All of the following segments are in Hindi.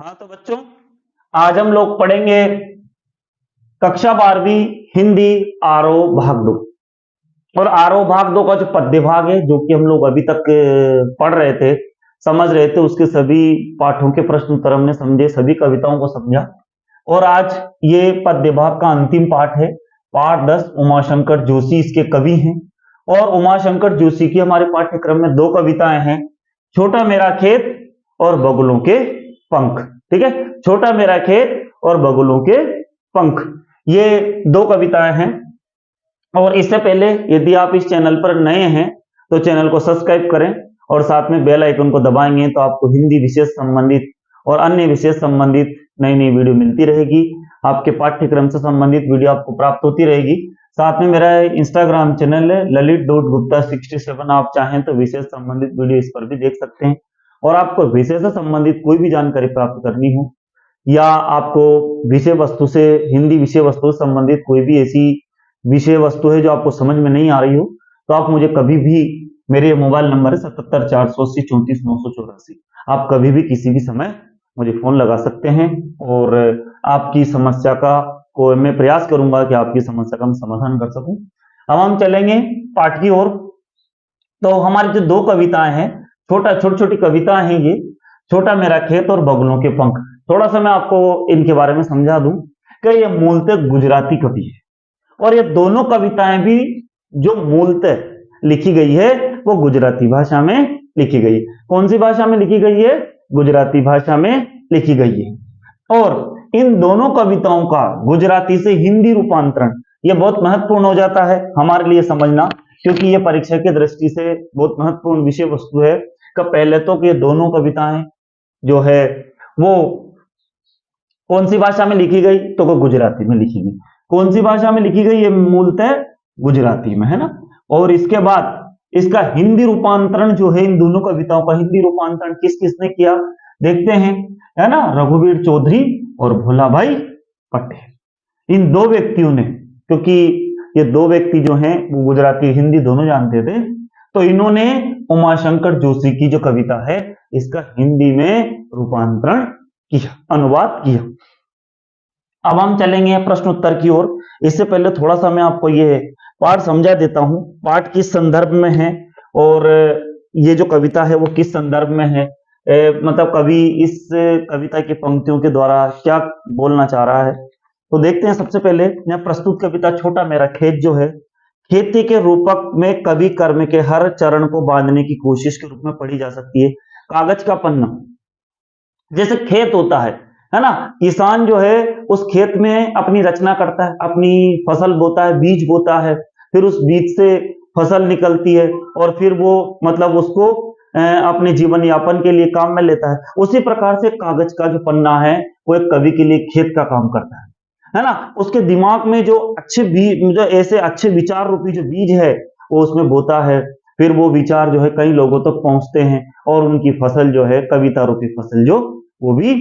हाँ तो बच्चों, आज हम लोग पढ़ेंगे कक्षा 12वीं हिंदी आरोह भाग 2। और आरोह भाग 2 का जो पद्य भाग है, जो कि हम लोग अभी तक पढ़ रहे थे, समझ रहे थे, उसके सभी पाठों के प्रश्न उत्तर हमने समझे, सभी कविताओं को समझा। और आज ये पद्य भाग का अंतिम पाठ है, पाठ 10। उमाशंकर जोशी इसके कवि हैं। और उमाशंकर जोशी की हमारे पाठ्यक्रम में 2 कविताएं हैं, छोटा मेरा खेत और बगुलों के पंख। ठीक है, छोटा मेरा खेत और बगुलों के पंख, ये 2 कविताएं हैं। और इससे पहले यदि आप इस चैनल पर नए हैं तो चैनल को सब्सक्राइब करें और साथ में बेल आइकन को दबाएंगे तो आपको हिंदी विषय संबंधित और अन्य विषय संबंधित नई नई वीडियो मिलती रहेगी। आपके पाठ्यक्रम से संबंधित वीडियो आपको प्राप्त होती रहेगी। साथ में मेरा इंस्टाग्राम चैनल है lalit.gupta67, आप चाहें तो विषय संबंधित वीडियो इस पर भी देख सकते हैं। और आपको विषय से संबंधित कोई भी जानकारी प्राप्त करनी हो या आपको विषय वस्तु से, हिंदी विषय वस्तु से संबंधित कोई भी ऐसी विषय वस्तु है जो आपको समझ में नहीं आ रही हो, तो आप मुझे कभी भी, मेरे मोबाइल नंबर है 7748349984, आप कभी भी किसी भी समय मुझे फोन लगा सकते हैं और आपकी समस्या का को मैं प्रयास करूंगा कि आपकी समस्या का मैं समाधान कर सकूं। अब हम चलेंगे पाठ की ओर। तो हमारी जो 2 कविताएं हैं, छोटी छोटी कविताएं हैं ये, छोटा मेरा खेत और बगुलों के पंख। थोड़ा सा मैं आपको इनके बारे में समझा दूं कि ये मूलतः गुजराती कवि है और ये दोनों कविताएं भी जो मूलतः लिखी गई है वो गुजराती भाषा में लिखी गई है। कौन सी भाषा में लिखी गई है? गुजराती भाषा में लिखी गई है। और इन दोनों कविताओं का गुजराती से हिंदी रूपांतरण ये बहुत महत्वपूर्ण हो जाता है हमारे लिए समझना, क्योंकि ये परीक्षा की दृष्टि से बहुत महत्वपूर्ण विषय वस्तु है। कि पहले तो कि ये दोनों कविताएं जो है वो कौन सी भाषा में लिखी गई, तो वो गुजराती में लिखी गई। कौन सी भाषा में लिखी गई? ये मूलतः गुजराती में है ना। और इसके बाद इसका हिंदी रूपांतरण जो है, इन दोनों कविताओं का हिंदी रूपांतरण किस किसने किया देखते हैं, है ना। रघुवीर चौधरी और भोलाभाई पटेल, इन 2 व्यक्तियों ने, क्योंकि ये 2 व्यक्ति जो हैं वो गुजराती हिंदी दोनों जानते थे, तो इन्होंने उमाशंकर जोशी की जो कविता है इसका हिंदी में रूपांतरण किया, अनुवाद किया। अब हम चलेंगे प्रश्न उत्तर की ओर। इससे पहले थोड़ा सा मैं आपको ये पाठ समझा देता हूं, पाठ किस संदर्भ में है और ये जो कविता है वो किस संदर्भ में है, मतलब कवि इस कविता की पंक्तियों के द्वारा क्या बोलना चाह रहा है। तो देखते हैं। सबसे पहले मैं प्रस्तुत कविता छोटा मेरा खेत जो है, खेती के रूपक में कवि कर्म के हर चरण को बांधने की कोशिश के रूप में पढ़ी जा सकती है। कागज का पन्ना, जैसे खेत होता है ना, किसान जो है उस खेत में अपनी रचना करता है, अपनी फसल बोता है, बीज बोता है, फिर उस बीज से फसल निकलती है और फिर वो मतलब उसको अपने जीवन यापन के लिए काम में लेता है। उसी प्रकार से कागज का जो पन्ना है वो एक कवि के लिए खेत का काम करता है ना। उसके दिमाग में जो अच्छे बीज, जो ऐसे अच्छे विचार रूपी जो बीज है वो उसमें बोता है, फिर वो विचार जो है कई लोगों तक पहुंचते हैं और उनकी फसल जो है, कविता रूपी फसल जो, वो भी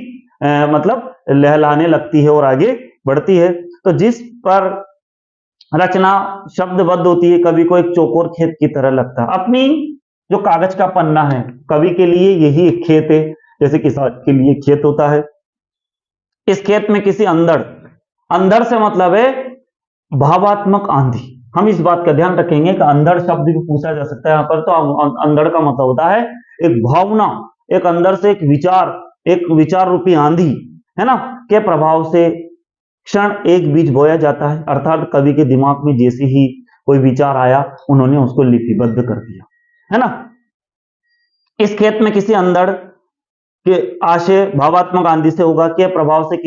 मतलब लहलाने लगती है और आगे बढ़ती है। तो जिस पर रचना शब्दबद्ध होती है, कवि को एक चौकोर खेत की तरह लगता है। अपनी जो कागज का पन्ना है, कवि के लिए यही एक खेत है, जैसे किसान के लिए खेत होता है। इस खेत में किसी अंधड़, अंधड़ से मतलब है भावात्मक आंधी। हम इस बात का ध्यान रखेंगे कि अंधड़ शब्द भी पूछा जा सकता है यहाँ पर। तो अंधड़ का मतलब होता है एक भावना, एक अंदर से एक विचार रूपी आंधी, है ना, के प्रभाव से क्षण एक बीज बोया जाता है। अर्थात कवि के दिमाग में जैसे ही कोई विचार आया, उन्होंने उसको लिपिबद्ध कर दिया, है ना। इस खेत में किसी अंधड़ के आशय भावात्मक आंधी से होगा के प्रभाव से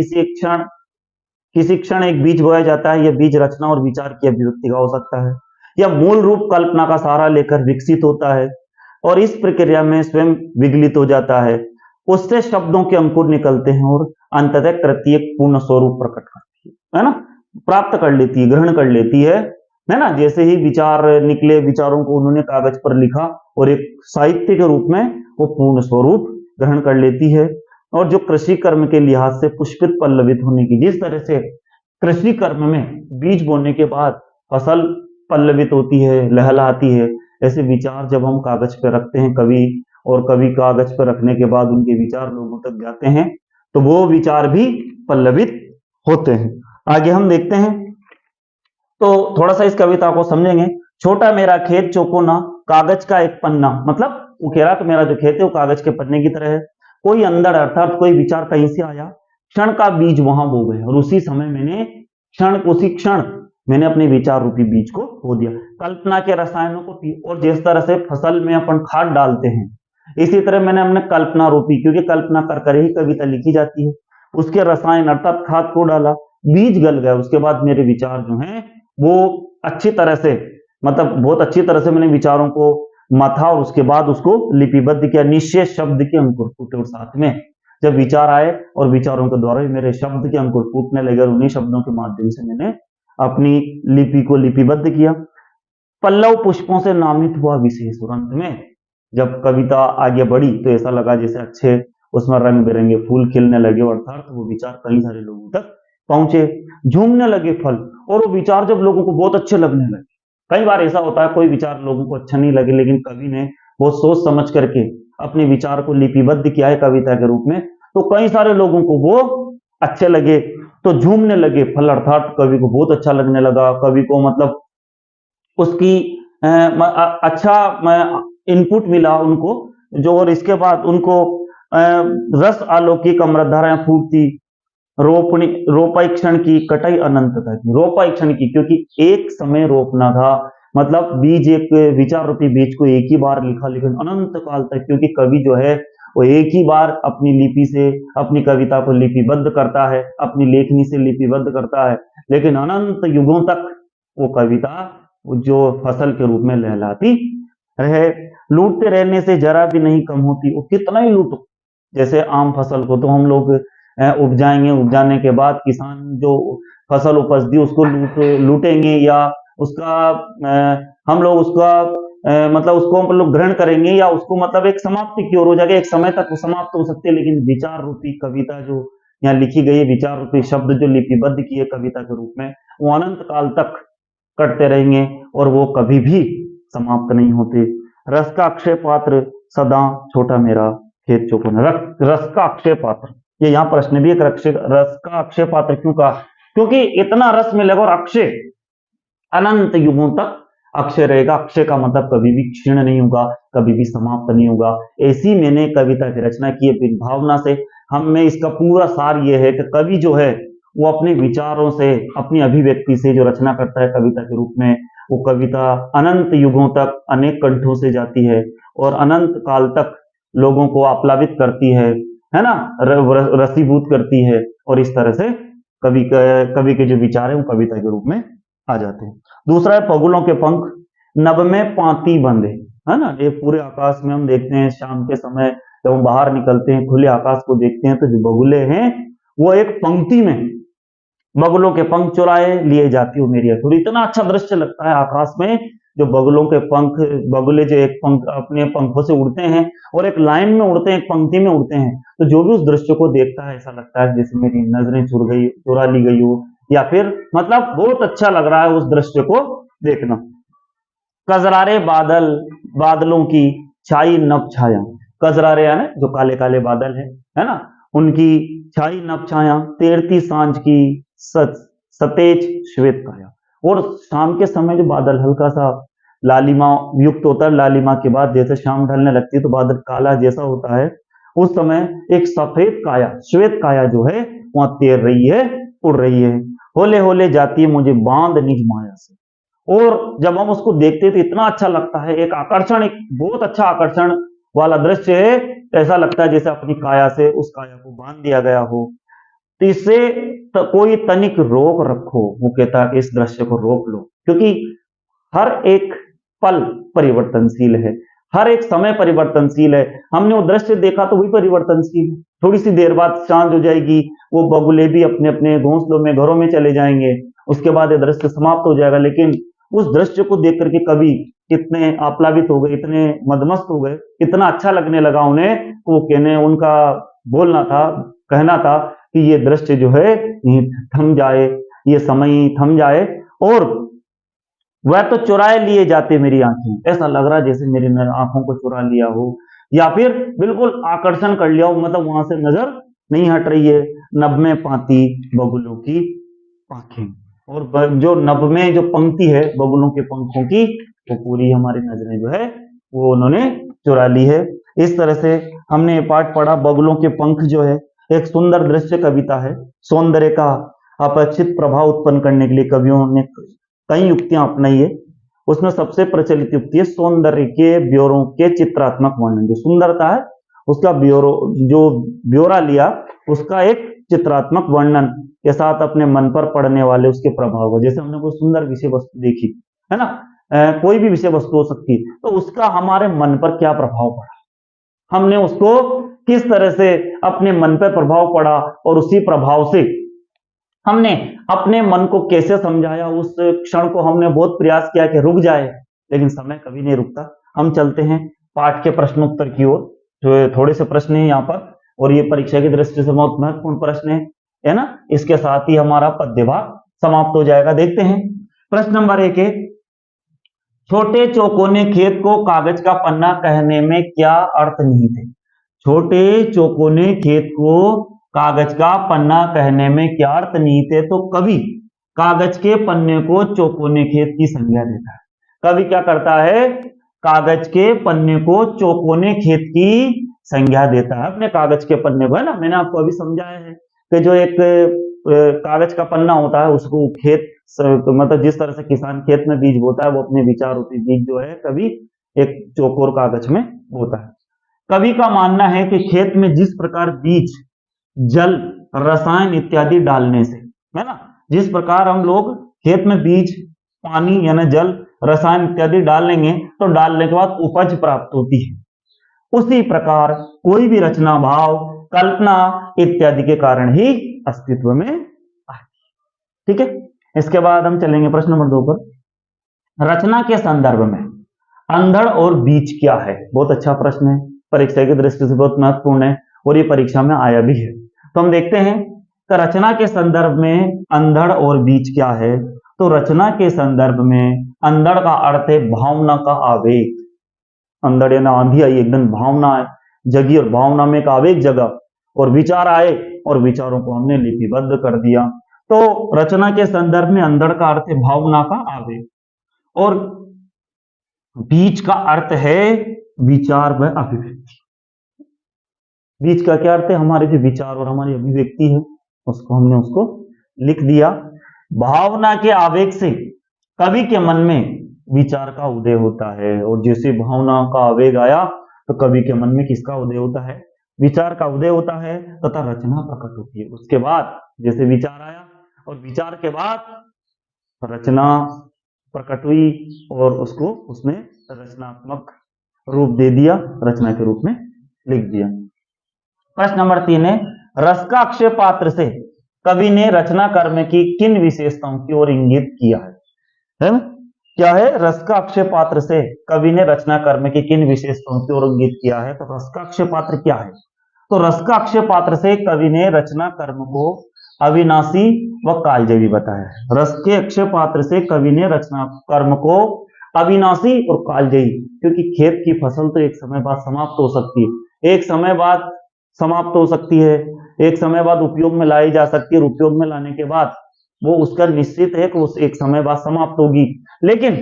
किसी क्षण एक बीज बोया जाता है। यह बीज रचना और विचार की अभिव्यक्ति का हो सकता है, यह मूल रूप कल्पना का सहारा लेकर विकसित होता है और इस प्रक्रिया में स्वयं विगलित हो जाता है। उससे शब्दों के अंकुर निकलते हैं और अंततः कृति एक पूर्ण स्वरूप प्रकट करती है ना, प्राप्त कर लेती है, ग्रहण कर लेती है ना। जैसे ही विचार निकले, विचारों को उन्होंने कागज पर लिखा और एक साहित्य के रूप में वो पूर्ण स्वरूप ग्रहण कर लेती है। और जो कृषि कर्म के लिहाज से पुष्पित पल्लवित होने की, जिस तरह से कृषि कर्म में बीज बोने के बाद फसल पल्लवित होती है, लहलाती है, ऐसे विचार जब हम कागज पर रखते हैं कवि, और कवि कागज पर रखने के बाद उनके विचार लोगों तक जाते हैं, तो वो विचार भी पल्लवित होते हैं। आगे हम देखते हैं, तो थोड़ा सा इस कविता को समझेंगे। छोटा मेरा खेत चौकोना, कागज का एक पन्ना, मतलब वो कह रहा कि मेरा जो खेत है वो कागज के पन्ने की तरह है। कोई अंदर अर्थात कोई विचार कहीं से आया, क्षण का बीज वहां बो गए, और उसी समय मैंने उसी क्षण मैंने अपने विचार रूपी बीज को बो दिया। कल्पना के रसायनों को पी, और जिस तरह से फसल में अपन खाद डालते हैं, इसी तरह मैंने अपने कल्पना रूपी, क्योंकि कल्पना कर कर ही कविता लिखी जाती है, उसके रसायन अर्थात खाद को डाला, बीज गल गया। उसके बाद मेरे विचार जो हैं वो अच्छी तरह से, मतलब बहुत अच्छी तरह से मैंने विचारों को मथा, और उसके बाद उसको लिपिबद्ध किया। निश्चय शब्द के अंकुर फूटे, और साथ में जब विचार आए और विचारों के द्वारा मेरे शब्द के अंकुर फूटने लगे, और उन्हीं शब्दों के माध्यम से मैंने अपनी लिपि को लिपिबद्ध किया। पल्लव पुष्पों से नामित हुआ विशेष, और अंत में जब कविता आगे बढ़ी तो ऐसा लगा जैसे अच्छे उसमें रंग बिरंगे फूल खिलने लगे, अर्थात वो विचार कई सारे लोगों तक पहुंचे। झूमने लगे फल, और वो विचार जब लोगों को बहुत अच्छे लगने लगे। कई बार ऐसा होता है कोई विचार लोगों को अच्छा नहीं लगे, लेकिन कवि ने बहुत सोच समझ करके अपने विचार को लिपिबद्ध किया है कविता के रूप में, तो कई सारे लोगों को वो अच्छे लगे। तो झूमने लगे फल, अर्थात कवि को बहुत अच्छा लगने लगा, कवि को मतलब उसकी अच्छा इनपुट मिला उनको जो, और इसके बाद उनको रस अलौकिक अमृतधाराएं फूटती, रोपाई क्षण की कटाई अनंतता की, रोपाई क्षण की, क्योंकि एक समय रोपना था, मतलब बीज, एक विचार रूपी बीज को एक ही बार लिखा, लेकिन अनंत काल तक, क्योंकि कवि जो है वो एक ही बार अपनी लिपि से अपनी कविता को लिपिबद्ध करता है, अपनी लेखनी से लिपिबद्ध करता है, लेकिन अनंत युगों तक वो कविता जो फसल के रूप में लहलाती रहे। लूटते रहने से जरा भी नहीं कम होती, वो कितना ही लूटो, जैसे आम फसल को तो हम लोग उपजाएंगे, उपजाने के बाद किसान जो फसल उपज दी उसको लूटेंगे, या उसका हम लोग उसका मतलब उसको हम लोग ग्रहण करेंगे, या उसको मतलब एक समाप्ति की ओर हो जाएगा, एक समय तक वो समाप्त हो सकती है। लेकिन विचार रूपी कविता जो यहाँ लिखी गई है, विचार रूपी शब्द जो लिपिबद्ध किए कविता के रूप में, वो अनंत काल तक करते रहेंगे और वो कभी भी समाप्त नहीं होते। रस का अक्षय पात्र सदा छोटा मेरा खेत चौकोना, रस का अक्षय पात्र, ये यहाँ प्रश्न भी एक, रस का अक्षय पात्र क्यों कहा, क्योंकि इतना रस मिलेगा, और अक्षय अनंत युगों तक अक्षय रहेगा। अक्षय का मतलब कभी भी क्षीण नहीं होगा, कभी भी समाप्त नहीं होगा। ऐसी मैंने कविता की रचना की है भावना से। हम में इसका पूरा सार ये है कि कवि जो है वो अपने विचारों से, अपनी अभिव्यक्ति से जो रचना करता है कविता के रूप में, वो कविता अनंत युगों तक अनेक कंठों से जाती है और अनंत काल तक लोगों को आप्लावित करती है ना, रसीभूत करती है, और इस तरह से कवि के जो विचार है वो कविता के रूप में आ जाते हैं। दूसरा है पगुलों के पंख नभ में पाती बंधे, है ना। ये पूरे आकाश में हम देखते हैं शाम के समय जब हम बाहर निकलते हैं खुले आकाश को देखते हैं, तो जो बगुले हैं वो एक पंक्ति में बगुलों के पंख चुराए लिए जाती हो मेरी अधूरी। इतना अच्छा दृश्य लगता है आकाश में, जो बगुलों के पंख, बगुले जो एक पंख अपने पंखों से उड़ते हैं और एक लाइन में उड़ते हैं, एक पंक्ति में उड़ते हैं, तो जो भी उस दृश्य को देखता है ऐसा लगता है जैसे मेरी नजरें चुरा ली गई हो, या फिर मतलब बहुत अच्छा लग रहा है उस दृश्य को देखना। कजरारे बादल, बादलों की छाई नभ छाया, कजरारे यानी जो काले काले बादल है ना, उनकी छाई नभ छाया, तैरती सांझ की सतेज श्वेत काया। और शाम के समय जो बादल हल्का सा लालिमा युक्त होता है, लालिमा के बाद जैसे शाम ढलने लगती है तो बादल काला जैसा होता है, उस समय एक सफेद काया, श्वेत काया जो है वहां तैर रही है, उड़ रही है। होले होले जाती है मुझे बांध निज माया से। और जब हम उसको देखते हैं तो इतना अच्छा लगता है, एक आकर्षण, एक बहुत अच्छा आकर्षण वाला दृश्य है। ऐसा लगता है जैसे अपनी काया से उस काया को बांध दिया गया हो। तो इससे कोई तनिक रोक रखो, वो कहता है कि इस दृश्य को रोक लो, क्योंकि हर एक पल परिवर्तनशील है, हर एक समय परिवर्तनशील है। हमने वो दृश्य देखा तो वही परिवर्तनशील है, थोड़ी सी देर बाद शांत हो जाएगी, वो बगुले भी अपने अपने घोंसलों में, घरों में चले जाएंगे, उसके बाद ये दृश्य समाप्त हो जाएगा। लेकिन उस दृश्य को देख करके कवि इतने आप्लावित हो गए, इतने मदमस्त हो गए, इतना अच्छा लगने लगा उन्हें, वो कहने, उनका बोलना था, कहना था कि ये दृश्य जो है थम जाए, ये समय थम जाए, और वह तो चुराए लिए जाते मेरी आंखें, ऐसा लग रहा है जैसे मेरी आंखों को चुरा लिया हो, या फिर बिल्कुल आकर्षण कर लिया हो, मतलब वहां से नजर नहीं हट रही है। नभ में पाती बगुलों की पाखें, और जो नभ में जो पंक्ति है बगुलों के पंखों की, वो पूरी हमारी नजरें जो है वो उन्होंने चुरा ली है। इस तरह से हमने पाठ पढ़ा। बगुलों के पंख जो है एक सुंदर दृश्य कविता है। सौंदर्य का अपेक्षित प्रभाव उत्पन्न करने के लिए कवियों ने कई युक्तियां अपनाई है। उसमें सबसे प्रचलित युक्ति है सौंदर्य के ब्योरों के चित्रात्मक वर्णन। जो सुंदरता है उसका ब्योरो, जो ब्योरा लिया उसका एक चित्रात्मक वर्णन के साथ अपने मन पर पड़ने वाले उसके प्रभाव को। जैसे हमने कोई सुंदर विषय वस्तु देखी है ना, कोई भी विषय वस्तु हो सकती है, तो उसका हमारे मन पर क्या प्रभाव पड़ा, हमने उसको किस तरह से अपने मन पर प्रभाव पड़ा, और उसी प्रभाव से हमने अपने मन को कैसे समझाया। उस क्षण को हमने बहुत प्रयास किया कि रुक जाए, लेकिन समय कभी नहीं रुकता। हम चलते हैं पाठ के प्रश्नोत्तर की ओर। जो थोड़े से प्रश्न हैं यहाँ पर, और ये परीक्षा की दृष्टि से बहुत महत्वपूर्ण प्रश्न है ना। इसके साथ ही हमारा पद्य भाग समाप्त हो जाएगा। देखते हैं प्रश्न नंबर 1 है, छोटे चौकोने खेत को कागज का पन्ना कहने में क्या अर्थ निहित है। छोटे चौकोने खेत को कागज का पन्ना कहने में क्या अर्थ निहित है। तो कवि कागज के पन्ने को चौकोने खेत की संज्ञा देता है। कवि क्या करता है, कागज के पन्ने को चौकोने खेत की संज्ञा देता है। अपने कागज के पन्ने को, है ना, मैंने आपको अभी समझाया है कि जो एक कागज का पन्ना होता है उसको खेत, मतलब जिस तरह से किसान खेत में बीज बोता है, वो अपने विचार रूपी बीज जो है कभी एक चौकोर कागज में बोता है। कवि का मानना है कि खेत में जिस प्रकार बीज, जल, रसायन इत्यादि डालने से, है ना, जिस प्रकार हम लोग खेत में बीज, पानी यानी जल, रसायन इत्यादि डालेंगे तो डालने के बाद उपज प्राप्त होती है, उसी प्रकार कोई भी रचना, भाव, कल्पना इत्यादि के कारण ही अस्तित्व में आती। ठीक है, इसके बाद हम चलेंगे प्रश्न नंबर 2 पर। रचना के संदर्भ में अंधड़ और बीज क्या है। बहुत अच्छा प्रश्न है, परीक्षा की दृष्टि से बहुत महत्वपूर्ण है, और ये परीक्षा में आया भी है। तो हम देखते हैं कि रचना के संदर्भ में अंधड़ और बीज क्या है। तो रचना के संदर्भ में अंधड़ का अर्थ है भावना का आवेग। अंधड़ यानी आंधी आई, एकदम भावना जगी, और भावना में एक आवेग जगा, और विचार आए, और विचारों को हमने लिपिबद्ध कर दिया। तो रचना के संदर्भ में अंधड़ का अर्थ है भावना का आवेग, और बीज का अर्थ है विचार व अभिव्यक्ति। बीज का क्या अर्थ है, हमारे जो विचार और हमारी अभिव्यक्ति है उसको हमने उसको लिख दिया। भावना के आवेग से कवि के मन में विचार का उदय होता है, और जैसे भावना का आवेग आया तो कवि के मन में किसका उदय होता है, विचार का उदय होता है, तथा रचना प्रकट होती है। उसके बाद जैसे विचार आया और विचार के बाद रचना प्रकट हुई, और उसको उसने रचनात्मक रूप दे दिया, रचना के रूप में लिख दिया। प्रश्न नंबर 3 है, रस का अक्षय पात्र से कवि ने रचना कर्म की किन विशेषताओं की ओर इंगित किया है? क्या है, रस का अक्षय पात्र से कवि ने रचना कर्म की किन विशेषताओं की ओर इंगित किया है। तो रस का अक्षय पात्र क्या है, तो रस का अक्षय पात्र से कवि ने रचना कर्म को अविनाशी व कालजयी बताया है। रस के अक्षय पात्र से कवि ने रचना कर्म को अविनाशी और कालजयी, क्योंकि खेत की फसल तो एक समय बाद समाप्त हो सकती है, एक समय बाद समाप्त हो सकती है, एक समय बाद उपयोग में लाई जा सकती है, और उपयोग में लाने के बाद वो उसका निश्चित है कि उस एक समय बाद समाप्त होगी। लेकिन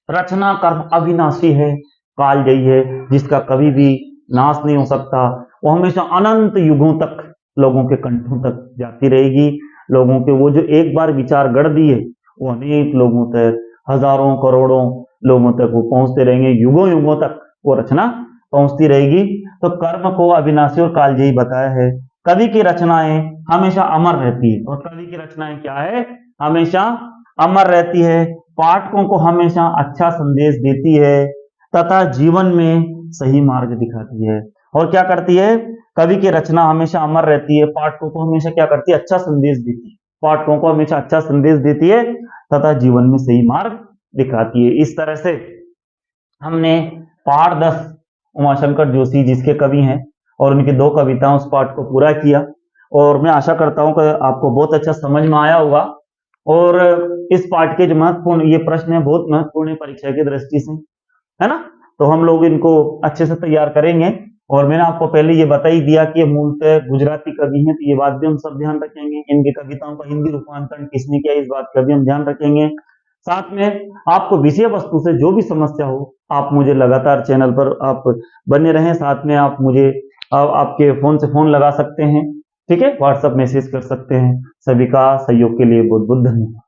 रचना कर्म अविनाशी है, कालजयी है, जिसका कभी भी नाश नहीं हो सकता। वो हमेशा अनंत युगों तक लोगों के कंठों तक जाती रहेगी। लोगों के वो जो एक बार विचार गढ़ दिए, वो अनेक लोगों तक, हजारों करोड़ों लोगों तक वो पहुंचते रहेंगे, युगों युगों तक वो रचना पहुंचती रहेगी। तो कर्म को अविनाशी और कालजयी बताया है। कवि की रचनाएं हमेशा अमर रहती है, और कवि की रचनाएं क्या है, हमेशा अमर रहती है, पाठकों को हमेशा अच्छा संदेश देती है, तथा जीवन में सही मार्ग दिखाती है। और क्या करती है, कवि की रचना हमेशा अमर रहती है, पाठकों को हमेशा क्या करती है, अच्छा संदेश देती है, पाठकों को हमेशा अच्छा संदेश देती है, तथा जीवन में सही मार्ग दिखाती है। इस तरह से हमने पाठ 10 उमाशंकर जोशी जिसके कवि हैं, और उनकी 2 कविताओं उस पाठ को पूरा किया, और मैं आशा करता हूं कि आपको बहुत अच्छा समझ में आया होगा। और इस पाठ के जो महत्वपूर्ण ये प्रश्न है, बहुत महत्वपूर्ण है परीक्षा की दृष्टि से, है ना। तो हम लोग इनको अच्छे से तैयार करेंगे, और मैंने आपको पहले ये बता ही दिया कि ये मूलतः गुजराती कवि हैं, तो ये बात भी हम सब ध्यान रखेंगे। इनकी कविताओं का हिंदी रूपांतरण किसने किया, इस बात का भी हम ध्यान रखेंगे। साथ में आपको विषय वस्तु से जो भी समस्या हो, आप मुझे लगातार चैनल पर आप बने रहें। साथ में आप मुझे आपके फोन से फोन लगा सकते हैं, ठीक है, व्हाट्सएप मैसेज कर सकते हैं। सभी का सहयोग के लिए बहुत बहुत धन्यवाद।